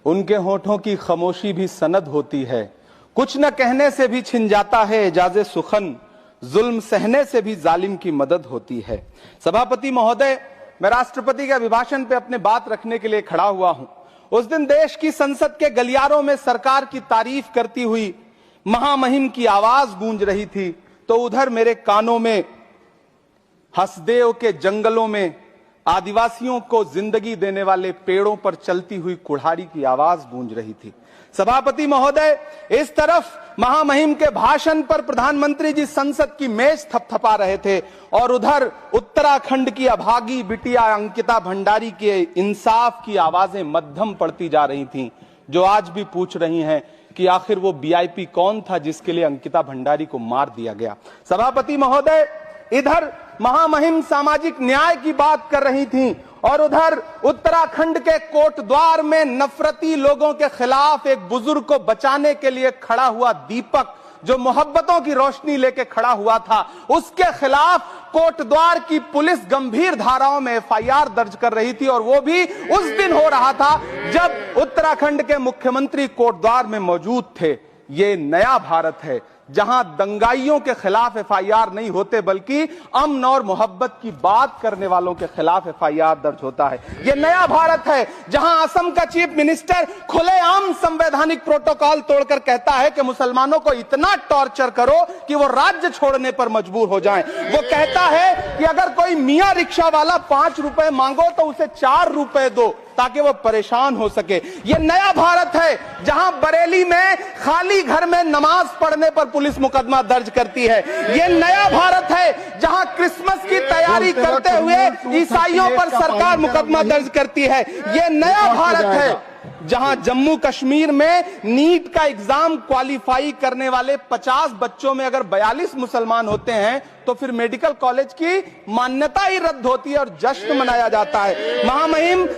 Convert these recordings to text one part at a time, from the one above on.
उनके होठों की खामोशी भी सनद होती है। कुछ न कहने से भी छिन जाता है एजाज़े सुखन, जुल्म सहने से भी जालिम की मदद होती है। सभापति महोदय, मैं राष्ट्रपति के अभिभाषण पे अपने बात रखने के लिए खड़ा हुआ हूं। उस दिन देश की संसद के गलियारों में सरकार की तारीफ करती हुई महामहिम की आवाज गूंज रही थी, तो उधर मेरे कानों में हसदेव के जंगलों में आदिवासियों को जिंदगी देने वाले पेड़ों पर चलती हुई कुल्हाड़ी की आवाज गूंज रही थी। सभापति महोदय, इस तरफ महामहिम के भाषण पर प्रधानमंत्री जी संसद की मेज थपथपा रहे थे और उधर उत्तराखंड की अभागी बिटिया अंकिता भंडारी के इंसाफ की आवाजें मध्यम पड़ती जा रही थीं, जो आज भी पूछ रही हैं कि आखिर वो वीआईपी कौन था जिसके लिए अंकिता भंडारी को मार दिया गया। सभापति महोदय, इधर महामहिम सामाजिक न्याय की बात कर रही थीं और उधर उत्तराखंड के कोटद्वार में नफरती लोगों के खिलाफ एक बुजुर्ग को बचाने के लिए खड़ा हुआ दीपक, जो मोहब्बतों की रोशनी लेके खड़ा हुआ था, उसके खिलाफ कोटद्वार की पुलिस गंभीर धाराओं में एफआईआर दर्ज कर रही थी। और वो भी उस दिन हो रहा था जब उत्तराखंड के मुख्यमंत्री कोटद्वार में मौजूद थे। ये नया भारत है जहां दंगाइयों के खिलाफ एफआईआर नहीं होते, बल्कि अमन और मोहब्बत की बात करने वालों के खिलाफ एफआईआर दर्ज होता है। यह नया भारत है जहां असम का चीफ मिनिस्टर खुलेआम संवैधानिक प्रोटोकॉल तोड़कर कहता है कि मुसलमानों को इतना टॉर्चर करो कि वो राज्य छोड़ने पर मजबूर हो जाएं। वो कहता है कि अगर कोई मियां रिक्शा वाला 5 रुपए मांगो तो उसे 4 रुपए दो ताकि वो परेशान हो सके। ये नया भारत है जहां बरेली में खाली घर में नमाज पढ़ने पर पुलिस मुकदमा दर्ज करती है। ये नया भारत है जहां क्रिसमस की तैयारी करते हुए ईसाइयों पर सरकार मुकदमा दर्ज करती है। ये नया भारत है जहां जम्मू कश्मीर में नीट का एग्जाम क्वालिफाई करने वाले 50 बच्चों में अगर 42 मुसलमान होते हैं तो फिर मेडिकल कॉलेज की मान्यता ही रद्द होती है और जश्न मनाया जाता है। महामहिम,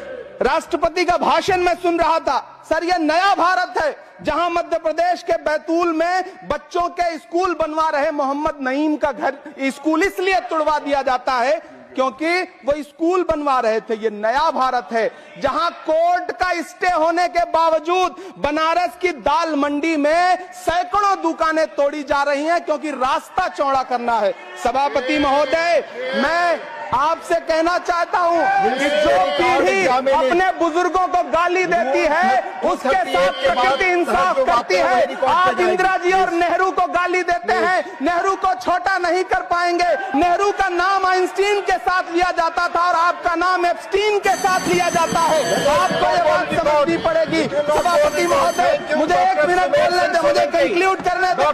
राष्ट्रपति का भाषण में सुन रहा था। सर, यह नया भारत है जहां मध्य प्रदेश के बैतूल में बच्चों के स्कूल बनवा रहे मोहम्मद नईम का घर स्कूल इसलिए तुड़वा दिया जाता है क्योंकि वो स्कूल बनवा रहे थे। ये नया भारत है जहां कोर्ट का स्टे होने के बावजूद बनारस की दाल मंडी में सैकड़ों दुकानें तोड़ी जा रही हैं क्योंकि रास्ता चौड़ा करना है। सभापति महोदय, मैं आपसे कहना चाहता हूं कि जो पीढ़ी अपने बुजुर्गों को गाली देती है उसके साथ प्रकृति इंसाफ करती है। आज इंदिरा जी और नेहरू को गाली देते हैं, नेहरू को छोटा नहीं कर पाएंगे। नेहरू का नाम आइंस्टीन के साथ लिया जाता था और आपका नाम एप्स्टीन के साथ लिया जाता है। आपको ये बात समझनी पड़ेगी। सभापति महोदय, मुझे 1 मिनट बोलने दे, मुझे कंक्लूड करने दो।